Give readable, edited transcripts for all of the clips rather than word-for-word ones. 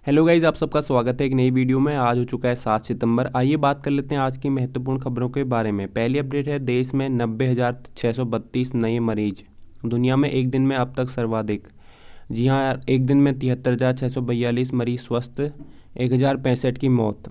Hello guys, आप सबका स्वागत है एक नई वीडियो में। आज हो चुका है 7 सितंबर। आइए बात कर लेते हैं आज की महत्वपूर्ण खबरों के बारे में। पहली अपडेट है, देश में 90,632 नए मरीज। दुनिया में एक दिन में अब तक सर्वाधिक। जी हाँ, एक दिन में 73,642 मरीज स्वस्थ, 1,065 की मौत।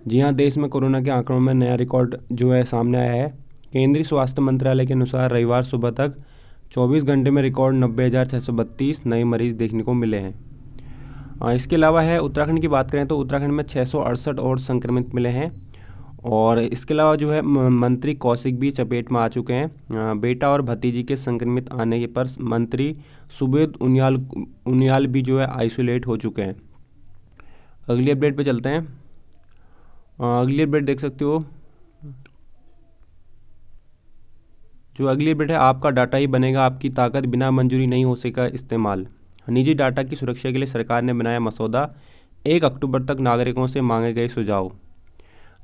जी हाँ, देश में कोरोना के आंकड़ों में नया रिकॉर्ड जो है सामने आया है। केंद्रीय स्वास्थ्य मंत्रालय के अनुसार रविवार सुबह तक 24 घंटे में रिकॉर्ड 90,632 नए मरीज देखने को मिले हैं। इसके अलावा है उत्तराखंड की बात करें तो उत्तराखंड में 668 और संक्रमित मिले हैं। और इसके अलावा जो है मंत्री कौशिक भी चपेट में आ चुके हैं। बेटा और भतीजी के संक्रमित आने पर मंत्री सुबेद उनियाल भी जो है आइसोलेट हो चुके हैं। अगली अपडेट पे चलते हैं। अगली अपडेट देख सकते हो। जो अगली अपडेट है, आपका डाटा ही बनेगा आपकी ताकत, बिना मंजूरी नहीं हो सकेगा इस्तेमाल। निजी डाटा की सुरक्षा के लिए सरकार ने बनाया मसौदा, 1 अक्टूबर तक नागरिकों से मांगे गए सुझाव।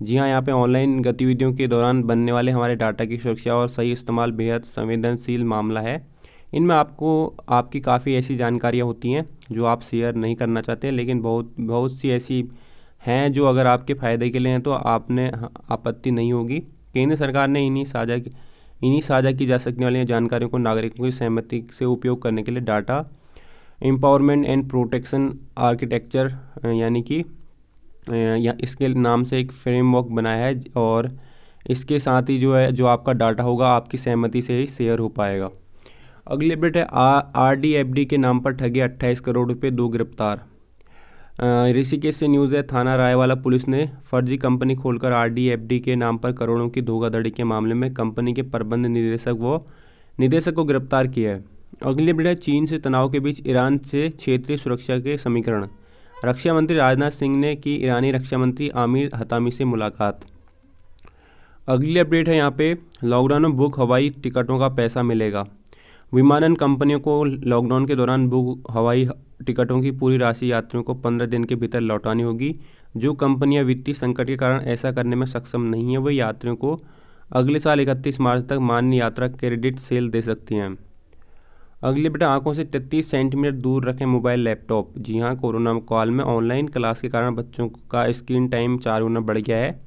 जी हाँ, यहाँ पे ऑनलाइन गतिविधियों के दौरान बनने वाले हमारे डाटा की सुरक्षा और सही इस्तेमाल बेहद संवेदनशील मामला है। इनमें आपकी काफ़ी ऐसी जानकारियाँ होती हैं जो आप शेयर नहीं करना चाहते, लेकिन बहुत बहुत सी ऐसी हैं जो अगर आपके फ़ायदे के लिए हैं तो आपने आपत्ति नहीं होगी। केंद्र सरकार ने इन्हीं साझा की जा सकने वाली जानकारियों को नागरिकों की सहमति से उपयोग करने के लिए data empowerment and protection architecture यानी कि या इसके नाम से एक फ्रेमवर्क बनाया है। और इसके साथ ही जो है जो आपका डाटा होगा आपकी सहमति से ही शेयर हो पाएगा। अगली अपडेट है, RDFD के नाम पर ठगे 28 करोड़ रुपए, 2 गिरफ्तार। ऋषिकेश से न्यूज़ है, थाना रायवाला पुलिस ने फर्जी कंपनी खोलकर RDFD के नाम पर करोड़ों की धोखाधड़ी के मामले में कंपनी के प्रबंध निदेशक को गिरफ्तार किया है। अगली अपडेट है, चीन से तनाव के बीच ईरान से क्षेत्रीय सुरक्षा के समीकरण। रक्षा मंत्री राजनाथ सिंह ने की ईरानी रक्षा मंत्री आमिर हतामी से मुलाकात। अगली अपडेट है यहाँ पे, लॉकडाउन में बुक हवाई टिकटों का पैसा मिलेगा। विमानन कंपनियों को लॉकडाउन के दौरान बुक हवाई टिकटों की पूरी राशि यात्रियों को 15 दिन के भीतर लौटानी होगी। जो कंपनियां वित्तीय संकट के कारण ऐसा करने में सक्षम नहीं है, वह यात्रियों को अगले साल 31 मार्च तक मान्य यात्रा क्रेडिट सेल दे सकती हैं। अगली बेटा, आंखों से 33 सेंटीमीटर दूर रखें मोबाइल लैपटॉप। जी हाँ, कोरोना काल में ऑनलाइन क्लास के कारण बच्चों का स्क्रीन टाइम 4 गुना बढ़ गया है।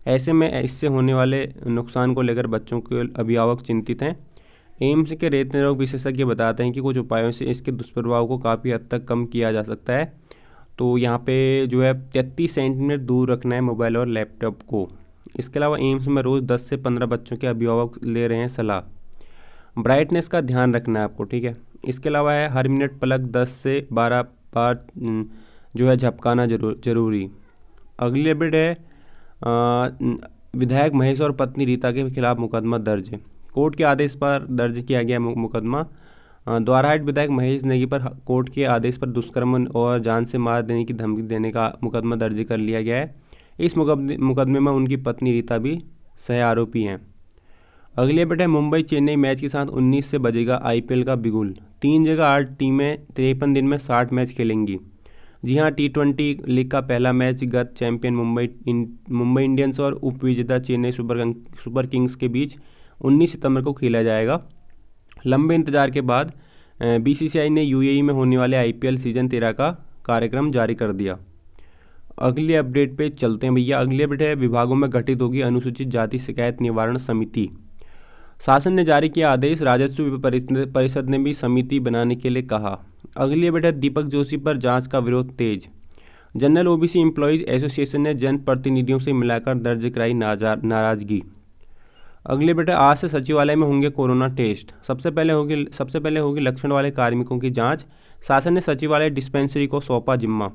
ऐसे में इससे होने वाले नुकसान को लेकर बच्चों के अभिभावक चिंतित हैं। एम्स के रेतने रोग विशेषज्ञ बताते हैं कि कुछ उपायों से इसके दुष्प्रभाव को काफ़ी हद तक कम किया जा सकता है। तो यहाँ पे जो है 33 सेंटीमीटर दूर रखना है मोबाइल और लैपटॉप को। इसके अलावा एम्स में रोज़ 10 से 15 बच्चों के अभिभावक ले रहे हैं सलाह। ब्राइटनेस का ध्यान रखना है आपको, ठीक है। इसके अलावा है, हर मिनट पलक 10 से 12 बार जो है झपकाना जरूरी। अगली अपडेट है, विधायक महेश और पत्नी रीता के खिलाफ मुकदमा दर्ज। कोर्ट के आदेश पर दर्ज किया गया मुकदमा। द्वाराहाट विधायक महेश नेगी पर कोर्ट के आदेश पर दुष्कर्म और जान से मार देने की धमकी देने का मुकदमा दर्ज कर लिया गया है। इस मुकदमे में उनकी पत्नी रीता भी सह आरोपी हैं। अगली अपडेट है, मुंबई चेन्नई मैच के साथ 19 से बजेगा IPL का बिगुल। 3 जगह 8 टीमें 53 दिन में 60 मैच खेलेंगी। जी हाँ, T20 लीग का पहला मैच गत चैंपियन मुंबई इंडियंस और उपविजेता चेन्नई सुपर किंग्स के बीच 19 सितंबर को खेला जाएगा। लंबे इंतजार के बाद BCCI ने UAE में होने वाले IPL सीजन 13 का कार्यक्रम जारी कर दिया। अगली अपडेट पे चलते हैं भैया। अगली अपडेट है, विभागों में गठित होगी अनुसूचित जाति शिकायत निवारण समिति। शासन ने जारी किया आदेश, राजस्व परिषद ने भी समिति बनाने के लिए कहा। अगली अपडेट है, दीपक जोशी पर जांच का विरोध तेज। जनरल OBC एम्प्लॉयज़ एसोसिएशन ने जनप्रतिनिधियों से मिलाकर दर्ज कराई नाराजगी। अगली अपडेट है, आज से सचिवालय में होंगे कोरोना टेस्ट। सबसे पहले होगी लक्षण वाले कार्मिकों की जांच। शासन ने सचिवालय डिस्पेंसरी को सौंपा जिम्मा।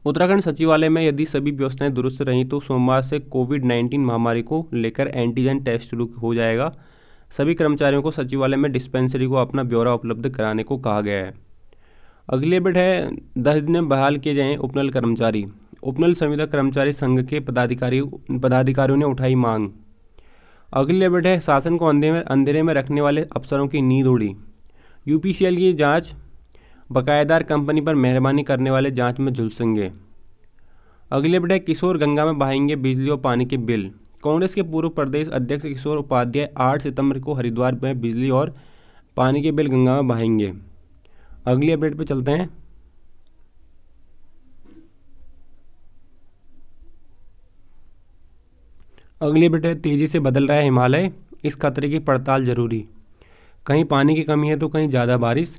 उत्तराखंड सचिवालय में यदि सभी व्यवस्थाएं दुरुस्त रहीं तो सोमवार से कोविड-19 महामारी को लेकर एंटीजन टेस्ट शुरू हो जाएगा। सभी कर्मचारियों को सचिवालय में डिस्पेंसरी को अपना ब्यौरा उपलब्ध कराने को कहा गया है। अगली अपडेट है, 10 दिन में बहाल किए जाएं उपनल कर्मचारी। उपनल संविदा कर्मचारी संघ के पदाधिकारियों ने उठाई मांग। अगली अपडेट है, शासन को अंधेरे में रखने वाले अफसरों की नींद उड़ी। UPCL की जांच, बकायेदार कंपनी पर मेहरबानी करने वाले जांच में झुलसेंगे। अगली अपडेट है, किशोर गंगा में बहाएंगे बिजली और पानी के बिल। कांग्रेस के पूर्व प्रदेश अध्यक्ष किशोर उपाध्याय 8 सितंबर को हरिद्वार में बिजली और पानी के बिल गंगा में बहाएंगे। अगली अपडेट पे चलते हैं। अगली बेटे, तेज़ी से बदल रहा है हिमालय, इस खतरे की पड़ताल जरूरी। कहीं पानी की कमी है तो कहीं ज़्यादा बारिश,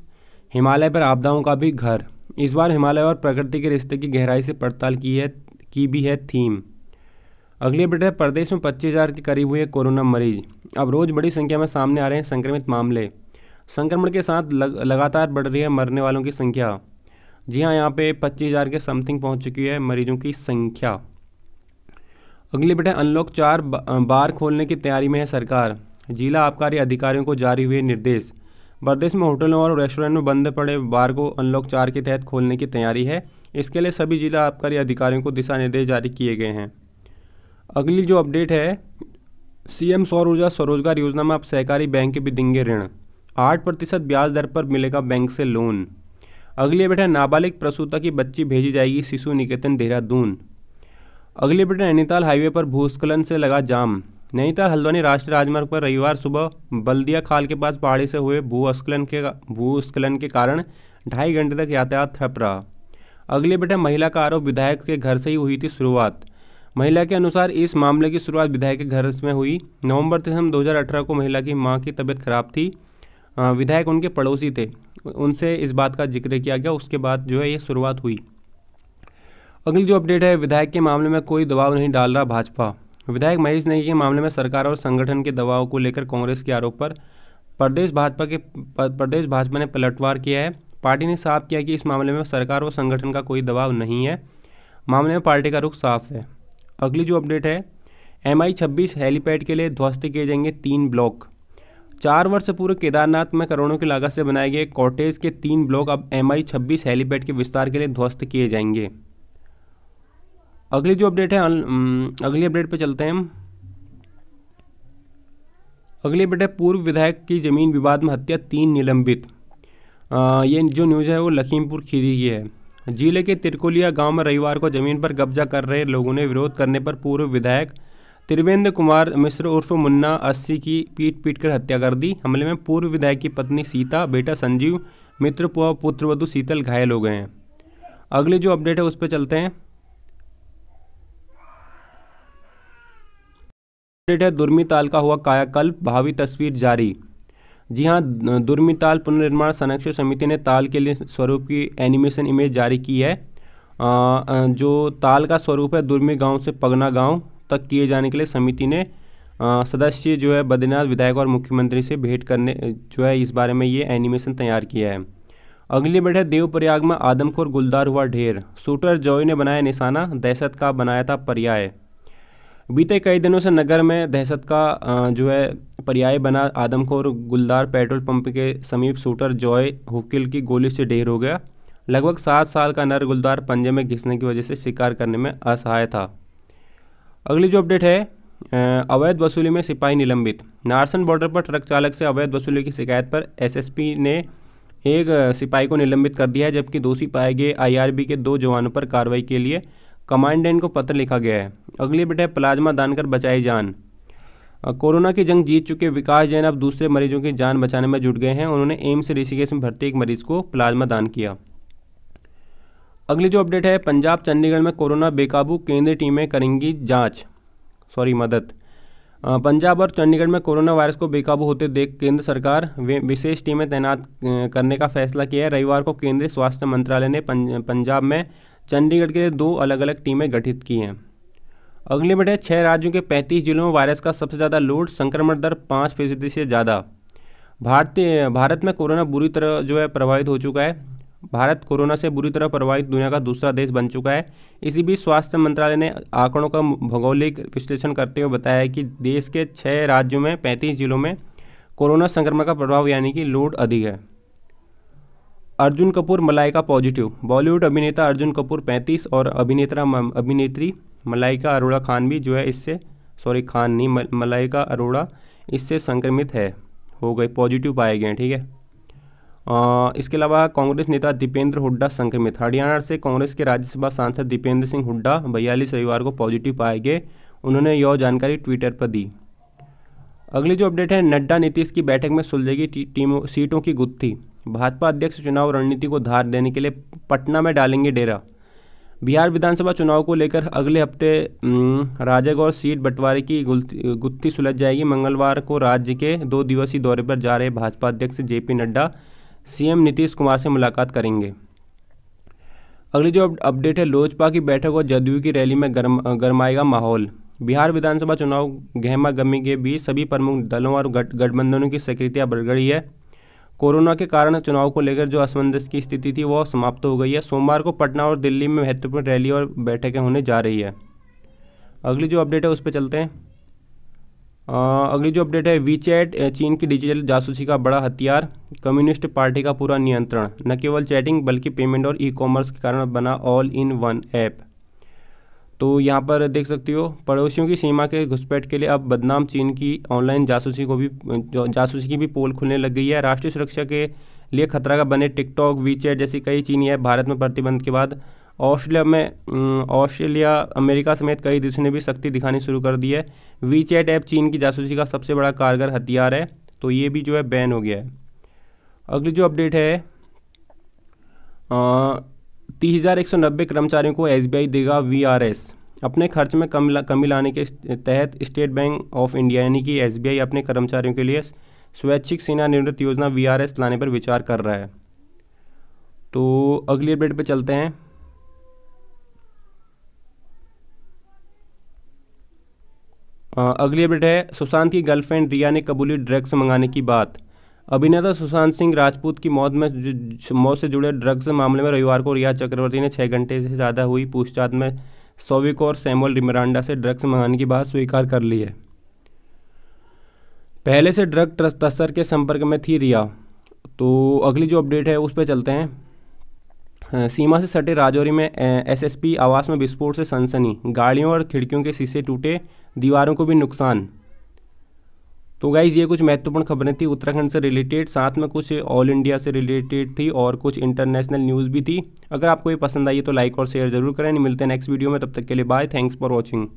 हिमालय पर आपदाओं का भी घर। इस बार हिमालय और प्रकृति के रिश्ते की गहराई से पड़ताल की भी है थीम। अगली अपडेट है, प्रदेश में 25,000 के करीब हुए कोरोना मरीज, अब रोज़ बड़ी संख्या में सामने आ रहे हैं संक्रमित मामले। संक्रमण के साथ लगातार बढ़ रही है मरने वालों की संख्या। जी हाँ, यहाँ पे 25,000 के समथिंग पहुँच चुकी है मरीजों की संख्या। अगली अपडेट है, अनलॉक 4 बार खोलने की तैयारी में है सरकार, जिला आबकारी अधिकारियों को जारी हुए निर्देश। प्रदेश में होटलों और रेस्टोरेंट में बंद पड़े बार को अनलॉक 4 के तहत खोलने की तैयारी है। इसके लिए सभी जिला आबकारी अधिकारियों को दिशा निर्देश जारी किए गए हैं। अगली जो अपडेट है, सीएम सौर ऊर्जा स्वरोजगार योजना में अब सहकारी बैंक भी देंगे ऋण, 8% ब्याज दर पर मिलेगा बैंक से लोन। अगली अपडेट है, नाबालिग प्रसूता की बच्ची भेजी जाएगी शिशु निकेतन देहरादून। अगली अपडेट, नैनीताल हाईवे पर भूस्खलन से लगा जाम। नैनीताल हल्द्वानी राष्ट्रीय राजमार्ग पर रविवार सुबह बल्दिया खाल के पास पहाड़ी से हुए भूस्खलन के कारण 2.5 घंटे तक यातायात ठप रहा। अगली अपडेट है, महिला का आरोप विधायक के घर से ही हुई थी शुरुआत। महिला के अनुसार इस मामले की शुरुआत विधायक के घर में हुई। नवंबर 2018 को महिला की मां की तबीयत खराब थी। विधायक उनके पड़ोसी थे, उनसे इस बात का जिक्र किया गया, उसके बाद जो है ये शुरुआत हुई। अगली जो अपडेट है, विधायक के मामले में कोई दबाव नहीं डाल रहा भाजपा। विधायक महेश नेगी के मामले में सरकार और संगठन के दबाव को लेकर कांग्रेस के आरोप पर प्रदेश भाजपा ने पलटवार किया है। पार्टी ने साफ किया कि इस मामले में सरकार और संगठन का कोई दबाव नहीं है, मामले में पार्टी का रुख साफ है। अगली जो अपडेट है, MI-26 हेलीपैड के लिए ध्वस्त किए जाएंगे 3 ब्लॉक। 4 वर्ष पूर्व केदारनाथ में करोड़ों की लागत से बनाए गए कॉटेज के 3 ब्लॉक अब MI-26 हेलीपैड के विस्तार के लिए ध्वस्त किए जाएंगे। अगली जो अपडेट है, अगली अपडेट पे चलते हैं हम। अगली अपडेट है, पूर्व विधायक की जमीन विवाद में हत्या, 3 निलंबित। ये जो न्यूज़ है वो लखीमपुर खीरी की है। जिले के तिरकोलिया गांव में रविवार को जमीन पर कब्जा कर रहे लोगों ने विरोध करने पर पूर्व विधायक त्रिवेंद्र कुमार मिश्र उर्फ मुन्ना 80 की पीट कर हत्या कर दी। हमले में पूर्व विधायक की पत्नी सीता, बेटा संजीव, मित्र पुत्रवधू शीतल घायल हो गए हैं। अगली जो अपडेट है उस पर चलते हैं। अपडेट है, दुर्मी ताल का हुआ कायाकल्प, भावी तस्वीर जारी। जी हाँ, दुर्मी ताल पुनर्निर्माण संरक्षण समिति ने ताल के लिए स्वरूप की एनिमेशन इमेज जारी की है। जो ताल का स्वरूप है दुर्मी गांव से पगना गांव तक किए जाने के लिए समिति ने सदस्य जो है बद्रीनाथ विधायक और मुख्यमंत्री से भेंट करने जो है इस बारे में ये एनिमेशन तैयार किया है। अगली अपडेट है, देवप्रयाग में आदमखोर गुलदार हुआ ढेर, शूटर जॉय ने बनाया निशाना, दहशत का बनाया था पर्याय। बीते कई दिनों से नगर में दहशत का जो है पर्याय बना आदमखोर गुलदार पेट्रोल पंप के समीप शूटर जॉय हुकिल की गोली से ढेर हो गया। लगभग 7 साल का नर गुलदार पंजे में घिसने की वजह से शिकार करने में असहाय था। अगली जो अपडेट है, अवैध वसूली में सिपाही निलंबित। नारसन बॉर्डर पर ट्रक चालक से अवैध वसूली की शिकायत पर SSP ने एक सिपाही को निलंबित कर दिया है, जबकि दोषी पाए गए IRB के 2 जवानों पर कार्रवाई के लिए कमांडेंट को पत्र लिखा गया है। अगली अपडेट है, प्लाज्मा दान कर बचाई जान। कोरोना की जंग जीत चुके विकास जैन अब दूसरे मरीजों की जान बचाने में जुट गए हैं। उन्होंने एम्स ऋषिकेश में भर्ती एक मरीज को प्लाज्मा दान किया। अगली जो अपडेट है, पंजाब चंडीगढ़ में कोरोना बेकाबू, केंद्रीय टीमें करेंगी मदद। पंजाब और चंडीगढ़ में कोरोना वायरस को बेकाबू होते देख केंद्र सरकार विशेष टीमें तैनात करने का फैसला किया है। रविवार को केंद्रीय स्वास्थ्य मंत्रालय ने पंजाब में चंडीगढ़ के लिए 2 अलग-अलग टीमें गठित की हैं। अगली अपडेट है, 6 राज्यों के 35 जिलों में वायरस का सबसे ज़्यादा लोड, संक्रमण दर 5% से ज़्यादा। भारत में कोरोना बुरी तरह जो है प्रभावित हो चुका है। भारत कोरोना से बुरी तरह प्रभावित दुनिया का दूसरा देश बन चुका है। इसी बीच स्वास्थ्य मंत्रालय ने आंकड़ों का भौगोलिक विश्लेषण करते हुए बताया है कि देश के 6 राज्यों में 35 जिलों में कोरोना संक्रमण का प्रभाव यानी कि लोड अधिक है। अर्जुन कपूर मलाइका पॉजिटिव। बॉलीवुड अभिनेता अर्जुन कपूर 35 और अभिनेत्री मलाइका अरोड़ा खान भी जो है इससे मलाइका अरोड़ा इससे संक्रमित हो गए, पॉजिटिव पाए गए हैं। ठीक है। इसके अलावा कांग्रेस नेता दीपेंद्र हुड्डा संक्रमित। हरियाणा से कांग्रेस के राज्यसभा सांसद दीपेंद्र सिंह हुड्डा 42 रविवार को पॉजिटिव पाए गए। उन्होंने यह जानकारी ट्विटर पर दी। अगली जो अपडेट है, नड्डा नीतीश की बैठक में सुलझेगी सीटों की गुत्थी। भाजपा अध्यक्ष चुनाव रणनीति को धार देने के लिए पटना में डालेंगे डेरा। बिहार विधानसभा चुनाव को लेकर अगले हफ्ते राजग और सीट बंटवारे की गुत्थी सुलझ जाएगी। मंगलवार को राज्य के 2 दिवसीय दौरे पर जा रहे भाजपा अध्यक्ष जेपी नड्डा सीएम नीतीश कुमार से मुलाकात करेंगे। अगली जो अपडेट है, लोजपा की बैठक और जदयू की रैली में गरमाएगा माहौल। बिहार विधानसभा चुनाव गहमा गहमी के बीच सभी प्रमुख दलों और गठबंधनों की सक्रियता बढ़ गई है। कोरोना के कारण चुनाव को लेकर जो असमंजस की स्थिति थी वह समाप्त हो गई है। सोमवार को पटना और दिल्ली में महत्वपूर्ण रैली और बैठकें होने जा रही है। अगली जो अपडेट है उस पर चलते हैं। अगली जो अपडेट है, वीचैट चीन की डिजिटल जासूसी का बड़ा हथियार, कम्युनिस्ट पार्टी का पूरा नियंत्रण। न केवल चैटिंग बल्कि पेमेंट और ई कॉमर्स के कारण बना ऑल इन वन ऐप। तो यहाँ पर देख सकते हो, पड़ोसियों की सीमा के घुसपैठ के लिए अब बदनाम चीन की ऑनलाइन जासूसी की भी पोल खुलने लग गई है। राष्ट्रीय सुरक्षा के लिए खतरा का बने टिकटॉक, वीचैट जैसी कई चीनी ऐप भारत में प्रतिबंध के बाद ऑस्ट्रेलिया, अमेरिका समेत कई देशों ने भी सख्ती दिखानी शुरू कर दी है। वीचैट ऐप चीन की जासूसी का सबसे बड़ा कारगर हथियार है, तो ये भी जो है बैन हो गया है। अगली जो अपडेट है, 30,190 कर्मचारियों को एसबीआई देगा वीआरएस। अपने खर्च में कमी लाने के तहत स्टेट बैंक ऑफ इंडिया यानी कि एसबीआई अपने कर्मचारियों के लिए स्वैच्छिक सेवानिवृत्ति योजना वीआरएस लाने पर विचार कर रहा है। तो अगली अपडेट पे चलते हैं। अगली अपडेट है, सुशांत की गर्लफ्रेंड रिया ने कबूली ड्रग्स मंगाने की बात। अभिनेता सुशांत सिंह राजपूत की मौत से जुड़े ड्रग्स मामले में रविवार को रिया चक्रवर्ती ने 6 घंटे से ज़्यादा हुई पूछताछ में सौविक और सैमुअल मिरांडा से ड्रग्स मंगाने की बात स्वीकार कर ली है। पहले से ड्रग तस्कर के संपर्क में थी रिया। तो अगली जो अपडेट है उस पर चलते हैं। सीमा से सटे राजौरी में एसएसपी आवास में विस्फोट से सनसनी, गाड़ियों और खिड़कियों के शीशे टूटे, दीवारों को भी नुकसान। तो गाइज़ ये कुछ महत्वपूर्ण खबरें थी उत्तराखंड से रिलेटेड, साथ में कुछ ऑल इंडिया से रिलेटेड थी और कुछ इंटरनेशनल न्यूज़ भी थी। अगर आपको ये पसंद आई तो लाइक और शेयर जरूर करें। मिलते हैं नेक्स्ट वीडियो में, तब तक के लिए बाय। Thanks for watching.